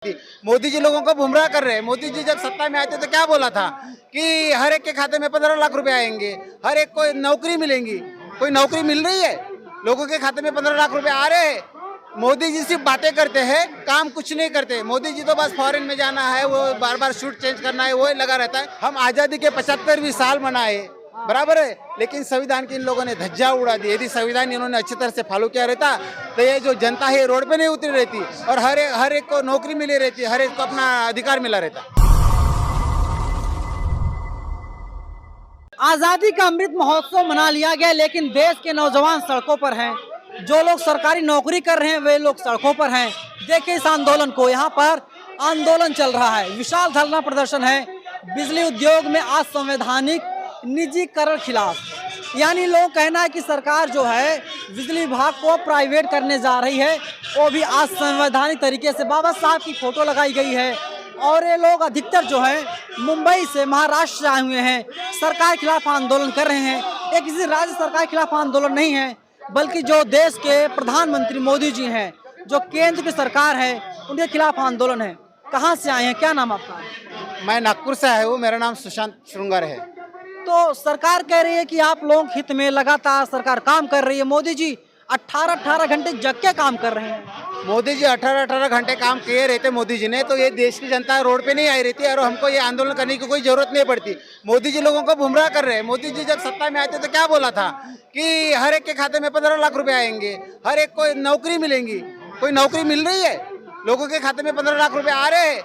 थी। मोदी जी लोगों को गुमराह कर रहे हैं। मोदी जी जब सत्ता में आए थे तो क्या बोला था कि हर एक के खाते में 15 लाख रुपए आएंगे, हर एक को नौकरी मिलेंगी। कोई नौकरी मिल रही है? लोगों के खाते में 15 लाख रुपए आ रहे हैं। मोदी जी सिर्फ बातें करते हैं, काम कुछ नहीं करते। मोदी जी तो बस फॉरेन में जाना है, वो बार बार शूट चेंज करना है, वो लगा रहता है। हम आज़ादी के 75वीं साल मनाए, बराबर है, लेकिन संविधान की इन लोगों ने धज्जा उड़ा दी। यदि संविधान इन्होंने अच्छी तरह से फॉलो किया रहता तो ये जो जनता है रोड पे नहीं उतरी रहती और हर एक को नौकरी मिली रहती, हर एक को अपना अधिकार मिला रहता। आजादी का अमृत महोत्सव मना लिया गया, लेकिन देश के नौजवान सड़कों पर हैं। जो लोग सरकारी नौकरी कर रहे हैं वे लोग सड़कों पर हैं। देखिए इस आंदोलन को, यहाँ पर आंदोलन चल रहा है, विशाल धरना प्रदर्शन है बिजली उद्योग में असंवैधानिक निजीकरण खिलाफ। यानी लोग कहना है कि सरकार जो है बिजली विभाग को प्राइवेट करने जा रही है, वो भी असंवैधानिक तरीके से। बाबा साहब की फोटो लगाई गई है और ये लोग अधिकतर जो है मुंबई से, महाराष्ट्र से आए हुए हैं, सरकार के खिलाफ आंदोलन कर रहे हैं। ये किसी राज्य सरकार के खिलाफ आंदोलन नहीं है, बल्कि जो देश के प्रधानमंत्री मोदी जी हैं, जो केंद्र की सरकार है, उनके खिलाफ आंदोलन है। कहाँ से आए हैं, क्या नाम आपका? मैं नागपुर से आया हूँ, मेरा नाम सुशांत श्रृंगार है। तो सरकार कह रही है कि आप लोग हित में लगातार सरकार काम कर रही है। मोदी जी 18-18 घंटे जग के काम कर रहे हैं। मोदी जी 18-18 घंटे काम किए रहते मोदी जी ने, तो ये देश की जनता रोड पे नहीं आई रहती और हमको ये आंदोलन करने की कोई जरूरत नहीं पड़ती। मोदी जी लोगों को गुमराह कर रहे हैं। मोदी जी जब सत्ता में आए थे तो क्या बोला था कि हर एक के खाते में 15 लाख रुपए आएंगे, हर एक को नौकरी मिलेंगी। कोई नौकरी मिल रही है? लोगों के खाते में 15 लाख रुपए आ रहे हैं।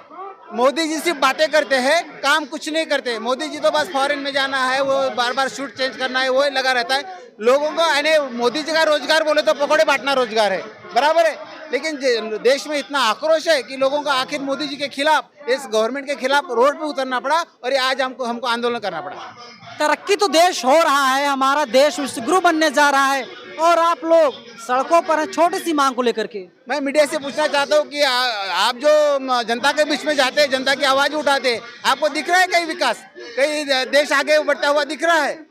मोदी जी सिर्फ बातें करते हैं, काम कुछ नहीं करते। मोदी जी तो बस फॉरेन में जाना है, वो बार बार शूट चेंज करना है, वो लगा रहता है। लोगों को यानी मोदी जी का रोजगार बोले तो पकौड़े बांटना रोजगार है, बराबर है। लेकिन देश में इतना आक्रोश है कि लोगों को आखिर मोदी जी के खिलाफ, इस गवर्नमेंट के खिलाफ रोड पे उतरना पड़ा और ये आज हमको आंदोलन करना पड़ा। तरक्की तो देश हो रहा है, हमारा देश विश्वगुरु बनने जा रहा है, और आप लोग सड़कों पर हैं छोटी सी मांग को लेकर के। मैं मीडिया से पूछना चाहता हूँ कि आप जो जनता के बीच में जाते हैं, जनता की आवाज उठाते हैं, आपको दिख रहा है कहीं विकास, कहीं देश आगे बढ़ता हुआ दिख रहा है?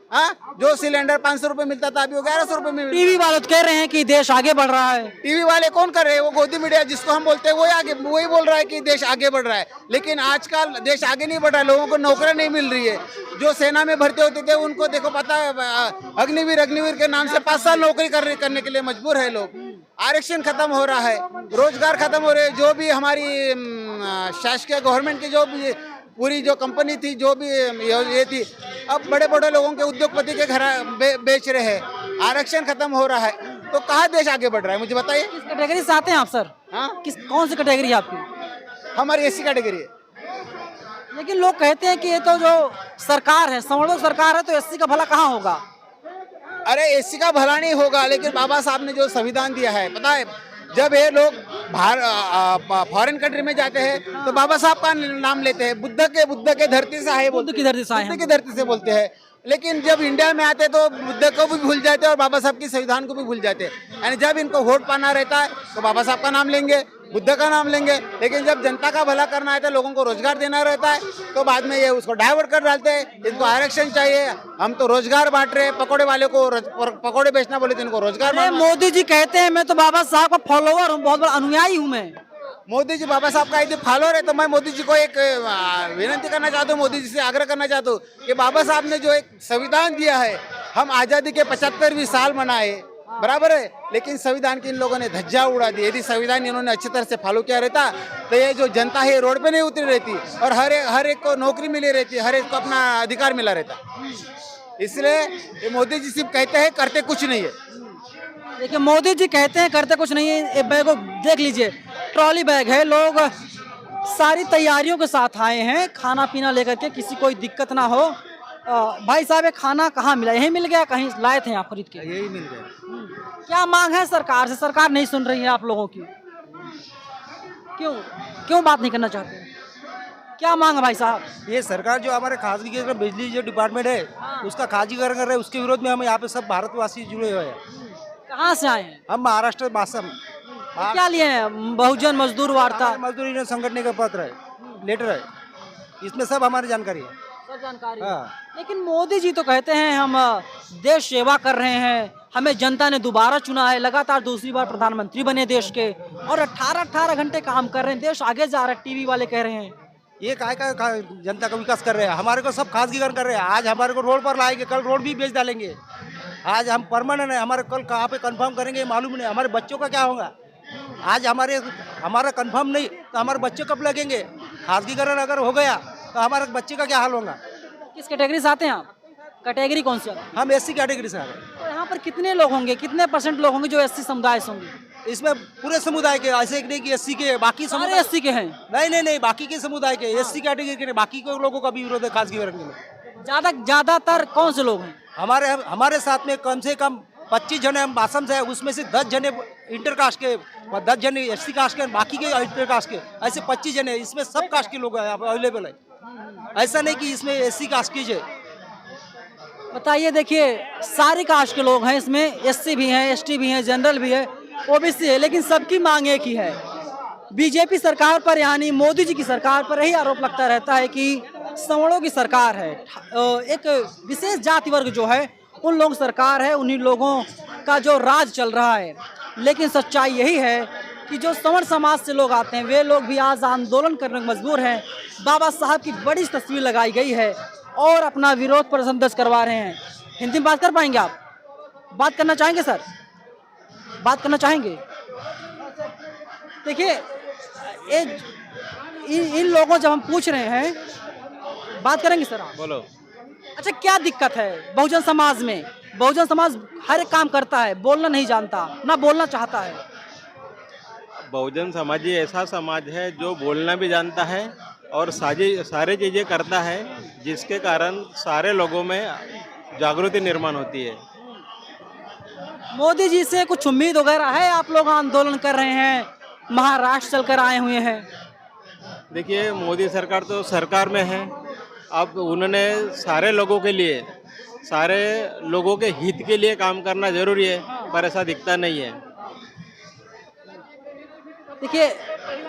जो सिलेंडर 500 रुपए मिलता था अभी वो 1100 रुपए में। टीवी वाले तो कह रहे हैं कि देश आगे बढ़ रहा है। टीवी वाले कौन कर रहे हैं? वो गोदी मीडिया जिसको हम बोलते हैं वही बोल रहा है कि देश आगे बढ़ रहा है। लेकिन आजकल देश आगे नहीं बढ़ रहा है, लोगों को नौकरी नहीं मिल रही है। जो सेना में भर्ती होते थे उनको देखो पता है, अग्निवीर के नाम से 5 साल नौकरी करने के लिए मजबूर है लोग। आरक्षण खत्म हो रहा है, रोजगार खत्म हो रहे हैं। जो भी हमारी शासकीय गवर्नमेंट की जो भी पूरी जो कंपनी थी, जो भी ये थी, अब बड़े बड़े लोगों के उद्योगपति के घर बेच रहे हैं। आरक्षण खत्म हो रहा है, तो कहाँ देश आगे बढ़ रहा है? मुझे बताइए। किस कैटेगरी से आते हैं आप सर? कौन सी कैटेगरी है आपकी? हमारी एससी कैटेगरी है। लेकिन लोग कहते हैं कि ये तो जो सरकार है, संवर्धक सरकार है, तो एससी का भला कहाँ होगा? अरे एससी का भला नहीं होगा, लेकिन बाबा साहब ने जो संविधान दिया है, पता है, जब ये लोग फॉरेन कंट्री में जाते हैं तो बाबा साहब का नाम लेते हैं। बुद्ध के धरती से आए, बुद्ध की धरती से बोलते हैं। लेकिन जब इंडिया में आते तो बुद्ध को भी भूल जाते हैं और बाबा साहब की संविधान को भी भूल जाते हैं। यानी जब इनको वोट पाना रहता है तो बाबा साहब का नाम लेंगे, बुद्ध का नाम लेंगे, लेकिन जब जनता का भला करना है तो लोगों को रोजगार देना रहता है तो बाद में ये उसको डाइवर्ट कर डालते हैं। इनको आरक्षण चाहिए, हम तो रोजगार बांट रहे हैं। पकौड़े वाले को पकौड़े बेचना बोले तो इनको रोजगार। मोदी जी कहते हैं मैं तो बाबा साहब का फॉलोवर हूँ, बहुत बड़ा अनुयायी हूँ मैं। मोदी जी बाबा साहब का यदि फॉलोअर है तो मैं मोदी जी को एक विनती करना चाहता हूँ, मोदी जी से आग्रह करना चाहता हूँ कि बाबा साहब ने जो एक संविधान दिया है, हम आज़ादी के 75वीं साल मनाए, बराबर है, लेकिन संविधान की इन लोगों ने धज्जा उड़ा दी। यदि संविधान इन्होंने अच्छी तरह से फॉलो किया रहता तो ये जो जनता है रोड पे नहीं उतरी रहती और हर एक को नौकरी मिली रहती, हर एक को अपना अधिकार मिला रहता। इसलिए मोदी जी सिर्फ कहते हैं, करते कुछ नहीं है। देखिए मोदी जी कहते हैं करते कुछ नहीं है। बैग को देख लीजिए, ट्रॉली बैग है, लोग सारी तैयारियों के साथ आए हैं खाना पीना लेकर के, किसी कोई दिक्कत ना हो। भाई साहब ये खाना कहाँ मिला? यहीं मिल गया, कहीं लाए थे आप खरीद के? यही मिल गया। क्या मांग है सरकार से? सरकार नहीं सुन रही है आप लोगों की, क्यों बात नहीं करना चाहते? क्या मांग है भाई साहब? ये सरकार जो हमारे खासगी बिजली जो डिपार्टमेंट है उसका खासगीकरण कर रहे हैं, उसके विरोध में हम यहाँ पे सब भारतवासी जुड़े हुए हैं। कहाँ से आए हैं? हम महाराष्ट्र मासम। क्या लिए हैं? बहुजन मजदूर वार्ता मजदूर यूनियन संगठन का पत्र है, लेटर है, इसमें सब हमारी जानकारी है। सब जानकारी। लेकिन मोदी जी तो कहते हैं हम देश सेवा कर रहे हैं, हमें जनता ने दोबारा चुना है, लगातार दूसरी बार प्रधानमंत्री बने देश के, और 18-18 घंटे काम कर रहे हैं, देश आगे जा रहा है, टीवी वाले कह रहे हैं। ये काय का जनता का विकास कर रहे हैं, हमारे को सब खासगीकरण कर रहे हैं। आज हमारे को रोड पर लाएंगे, कल रोड भी बेच डालेंगे। आज हम परमानेंट है, हमारे कल कहाँ पे कंफर्म करेंगे मालूम नहीं। हमारे बच्चों का क्या होगा? आज हमारा कंफर्म नहीं तो हमारे बच्चे कब लगेंगे? खासगीकरण अगर हो गया तो हमारे बच्चे का क्या हाल होगा? किस कैटेगरी से आते हैं आप? कैटेगरी कौन सी आती है? हम एससी कैटेगरी से आ गए। तो यहाँ पर कितने लोग होंगे, कितने % लोग होंगे जो एससी समुदाय से होंगे? इसमें पूरे समुदाय के, ऐसे नहीं कि एससी के, बाकी सारे समुदाय एससी के हैं? नहीं, बाकी के समुदाय के, एससी कैटेगरी के नहीं, बाकी के लोगों का भी विरोध है खासगीकरण के लिए। ज्यादातर कौन से लोग हैं? हमारे साथ में कम से कम 25 जने हम आसम से है, उसमें से 10 जने इंटर कास्ट के, 10 जने एससी कास्ट के, बाकी के इंटर कास्ट के, ऐसे 25 जने। इसमें सब कास्ट के लोग अवेलेबल है, ऐसा नहीं कि इसमें एससी कास्ट की है। बताइए, देखिए सारी कास्ट के लोग हैं इसमें, एससी भी हैं, एसटी भी हैं, जनरल भी है, ओबीसी है, लेकिन सबकी मांग एक ही है। बीजेपी सरकार पर यानी मोदी जी की सरकार पर यही आरोप लगता रहता है कि सवर्णों की सरकार है, एक विशेष जाति वर्ग जो है उन लोगों की सरकार है, उन्हीं लोगों का जो राज चल रहा है। लेकिन सच्चाई यही है कि जो सवर्ण समाज से लोग आते हैं वे लोग भी आज आंदोलन करने को मजबूर हैं। बाबा साहब की बड़ी तस्वीर लगाई गई है और अपना विरोध प्रदर्शन दर्ज करवा रहे हैं। हिंदी में बात कर पाएंगे आप? बात करना चाहेंगे सर? बात करना चाहेंगे? देखिए, इन लोगों जब हम पूछ रहे हैं, बात करेंगे सर आप? बोलो। अच्छा, क्या दिक्कत है बहुजन समाज में? बहुजन समाज हर एक काम करता है, बोलना नहीं जानता, ना बोलना चाहता है। बहुजन समाज ही ऐसा समाज है जो बोलना भी जानता है और सारे चीज़ें करता है, जिसके कारण सारे लोगों में जागृति निर्माण होती है। मोदी जी से कुछ उम्मीद वगैरह है? आप लोग आंदोलन कर रहे हैं, महाराष्ट्र चलकर आए हुए हैं। देखिए, मोदी सरकार तो सरकार में है, अब उन्होंने सारे लोगों के लिए, सारे लोगों के हित के लिए काम करना जरूरी है, पर ऐसा दिखता नहीं है। देखिए,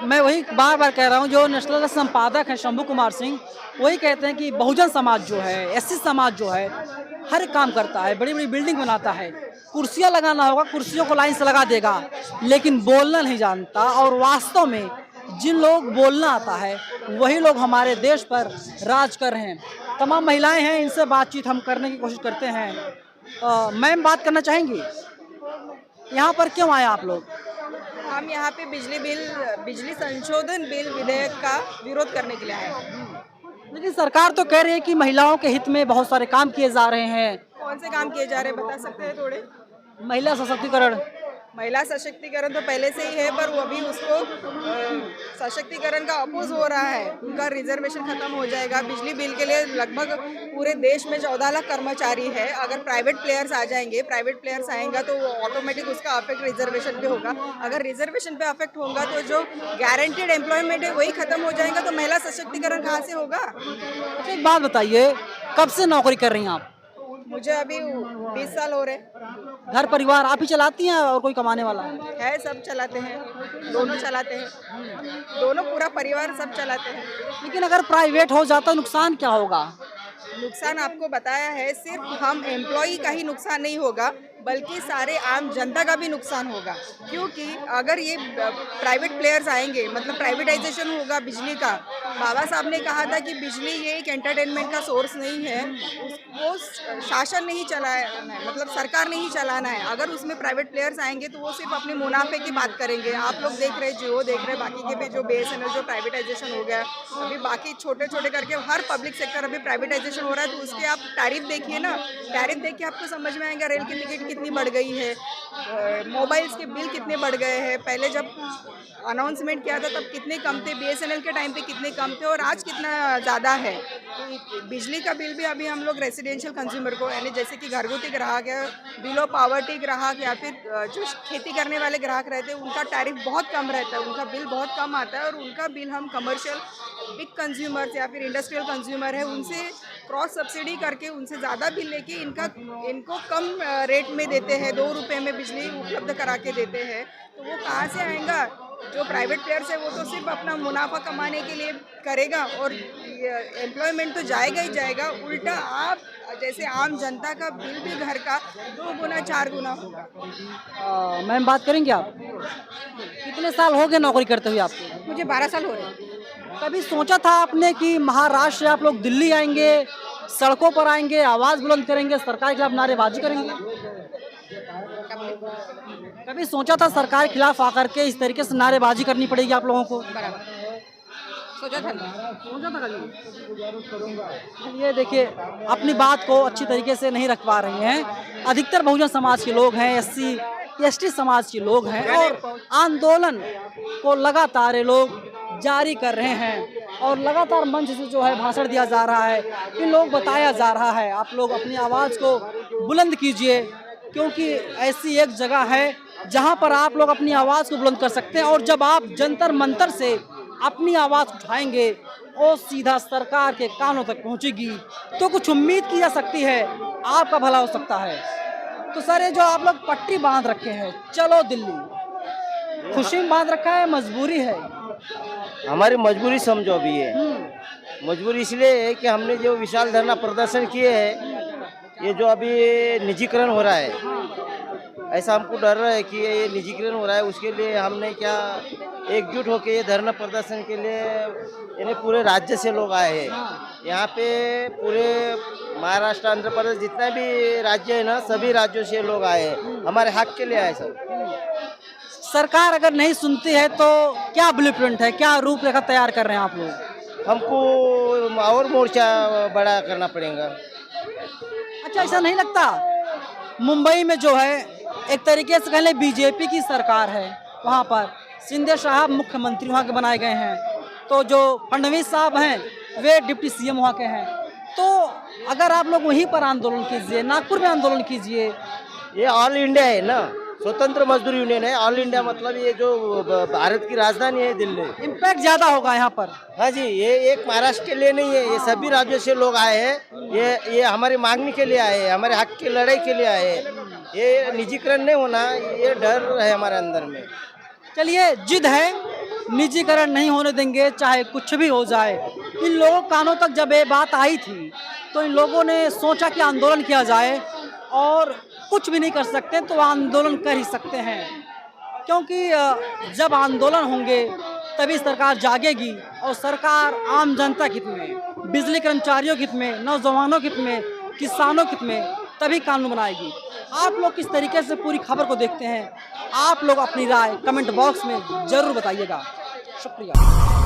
मैं वही बार बार कह रहा हूँ, जो नेशनल संपादक हैं शंभू कुमार सिंह, वही कहते हैं कि बहुजन समाज जो है, एससी समाज जो है, हर एक काम करता है, बड़ी बड़ी बिल्डिंग बनाता है, कुर्सियाँ लगाना होगा कुर्सियों को लाइन से लगा देगा, लेकिन बोलना नहीं जानता। और वास्तव में जिन लोग बोलना आता है वही लोग हमारे देश पर राज कर रहे हैं। तमाम महिलाएं हैं, इनसे बातचीत हम करने की कोशिश करते हैं। मैम, बात करना चाहेंगी? यहाँ पर क्यों आए आप लोग? हम यहाँ पे बिजली संशोधन बिल विधेयक का विरोध करने के लिए आए हैं। लेकिन सरकार तो कह रही है कि महिलाओं के हित में बहुत सारे काम किए जा रहे हैं। कौन से काम किए जा रहे हैं बता सकते हैं थोड़े? महिला सशक्तिकरण। महिला सशक्तिकरण तो पहले से ही है, पर वो अभी उसको सशक्तिकरण का अपोज हो रहा है। उनका रिजर्वेशन खत्म हो जाएगा। बिजली बिल के लिए लगभग पूरे देश में 14 लाख कर्मचारी है। अगर प्राइवेट प्लेयर्स आ जाएंगे, प्राइवेट प्लेयर्स आएंगा तो वो ऑटोमेटिक उसका अफेक्ट रिजर्वेशन पे होगा। अगर रिजर्वेशन पे अफेक्ट होगा तो जो गारंटेड एम्प्लॉयमेंट है वही खत्म हो जाएगा, तो महिला सशक्तिकरण कहाँ से होगा? अच्छा, एक बात बताइए, कब से नौकरी कर रही हैं आप? मुझे अभी 20 साल हो रहे। घर परिवार आप ही चलाती हैं और कोई कमाने वाला है? सब चलाते हैं, दोनों चलाते हैं, दोनों पूरा परिवार सब चलाते हैं। लेकिन अगर प्राइवेट हो जाता नुकसान क्या होगा? नुकसान आपको बताया है, सिर्फ हम एम्प्लॉई का ही नुकसान नहीं होगा बल्कि सारे आम जनता का भी नुकसान होगा। क्योंकि अगर ये प्राइवेट प्लेयर्स आएंगे, मतलब प्राइवेटाइजेशन होगा बिजली का। बाबा साहब ने कहा था कि बिजली ये एक एंटरटेनमेंट का सोर्स नहीं है, वो शासन नहीं चलाना है, मतलब सरकार नहीं चलाना है। अगर उसमें प्राइवेट प्लेयर्स आएंगे तो वो सिर्फ अपने मुनाफे की बात करेंगे। आप लोग देख रहे हैं, जियो देख रहे हैं, बाकी के भी जो BSNL जो प्राइवेटाइजेशन हो गया, अभी बाकी छोटे छोटे करके हर पब्लिक सेक्टर अभी प्राइवेटाइजेशन हो रहा है। तो उसके आप टैरिफ देखिए ना, टैरिफ देख के आपको समझ में आएगा रेल की टिकट कितनी बढ़ गई है, मोबाइल्स के बिल कितने बढ़ गए हैं। पहले जब अनाउंसमेंट किया था तब कितने कम थे, BSNL के टाइम पे कितने कम थे और आज कितना ज़्यादा है। तो बिजली का बिल भी अभी हम लोग रेसिडेंशियल कंज्यूमर को, यानी जैसे कि घरगुती ग्राहक है, बिलो पावर्टी ग्राहक या फिर जो खेती करने वाले ग्राहक रहते हैं, उनका टैरिफ बहुत कम रहता है, उनका बिल बहुत कम आता है। और उनका बिल हम कमर्शियल बिग कंज्यूमर्स या फिर इंडस्ट्रियल कंज्यूमर है उनसे क्रॉस सब्सिडी करके उनसे ज़्यादा बिल लेके इनको कम रेट में देते हैं, 2 रुपये में बिजली उपलब्ध करा के देते हैं। तो वो कहाँ से आएगा? जो प्राइवेट प्लेयर्स है वो तो सिर्फ अपना मुनाफा कमाने के लिए करेगा और एम्प्लॉयमेंट तो जाएगा ही जाएगा। उल्टा आप जैसे आम जनता का बिल भी घर का 2 गुना 4 गुना होगा। मैम बात करेंगे आप, कितने साल हो गए नौकरी करते हुए आपको? मुझे 12 साल हो रहे हैं। कभी सोचा था आपने कि महाराष्ट्र से आप लोग दिल्ली आएंगे, सड़कों पर आएंगे, आवाज बुलंद करेंगे, सरकार के खिलाफ नारेबाजी करेंगे? कभी सोचा था सरकार के खिलाफ आकर के इस तरीके से नारेबाजी करनी पड़ेगी आप लोगों को? बराबर सोचा था ये देखिए अपनी बात को अच्छी तरीके से नहीं रख पा रहे हैं। अधिकतर बहुजन समाज के लोग हैं, SC ST समाज के लोग हैं और आंदोलन को लगातार ये लोग जारी कर रहे हैं और लगातार मंच से जो है भाषण दिया जा रहा है, इन लोग बताया जा रहा है आप लोग अपनी आवाज़ को बुलंद कीजिए, क्योंकि ऐसी एक जगह है जहां पर आप लोग अपनी आवाज़ को बुलंद कर सकते हैं और जब आप जंतर मंतर से अपनी आवाज़ उठाएंगे और सीधा सरकार के कानों तक पहुंचेगी तो कुछ उम्मीद की जा सकती है, आपका भला हो सकता है। तो सर ये जो आप लोग पट्टी बांध रखे हैं चलो दिल्ली, खुशी में बांध रखा है, मजबूरी है? हमारी मजबूरी समझो अभी है। मजबूरी इसलिए है कि हमने जो विशाल धरना प्रदर्शन किए हैं, ये जो अभी निजीकरण हो रहा है, ऐसा हमको डर रहा है कि ये निजीकरण हो रहा है, उसके लिए हमने क्या एकजुट होकर ये धरना प्रदर्शन के लिए यानी पूरे राज्य से लोग आए हैं। यहाँ पे पूरे महाराष्ट्र, आंध्र प्रदेश जितना भी राज्य है ना, सभी राज्यों से लोग आए हैं, हमारे हक के लिए आए सब। सरकार अगर नहीं सुनती है तो क्या ब्लूप्रिंट है, क्या रूपरेखा तैयार कर रहे हैं आप लोग? हमको और मोर्चा बड़ा करना पड़ेगा। अच्छा ऐसा नहीं लगता मुंबई में जो है एक तरीके से कहले बीजेपी की सरकार है, वहाँ पर शिंदे साहब मुख्यमंत्री वहाँ के बनाए गए हैं, तो जो फडणवीस साहब हैं वे डिप्टी CM वहाँ के हैं, तो अगर आप लोग वहीं पर आंदोलन कीजिए, नागपुर में आंदोलन कीजिए। ये ऑल इंडिया है ना, स्वतंत्र मजदूर यूनियन है। ऑल इंडिया मतलब ये जो भारत की राजधानी है दिल्ली, इम्पैक्ट ज़्यादा होगा यहाँ पर। हाँ जी, ये एक महाराष्ट्र के लिए नहीं है, ये सभी राज्यों से लोग आए हैं। ये हमारी मांगने के लिए आए हैं, हमारे हक की लड़ाई के लिए आए हैं। ये निजीकरण नहीं होना, ये डर है हमारे अंदर में। चलिए जिद है, निजीकरण नहीं होने देंगे चाहे कुछ भी हो जाए। इन लोगों के कानों तक जब ये बात आई थी तो इन लोगों ने सोचा कि आंदोलन किया जाए और कुछ भी नहीं कर सकते तो आंदोलन कर ही सकते हैं, क्योंकि जब आंदोलन होंगे तभी सरकार जागेगी और सरकार आम जनता के हित में, बिजली कर्मचारियों के हित में, नौजवानों के हित में, किसानों के हित में तभी कानून बनाएगी। आप लोग किस तरीके से पूरी खबर को देखते हैं, आप लोग अपनी राय कमेंट बॉक्स में ज़रूर बताइएगा। शुक्रिया।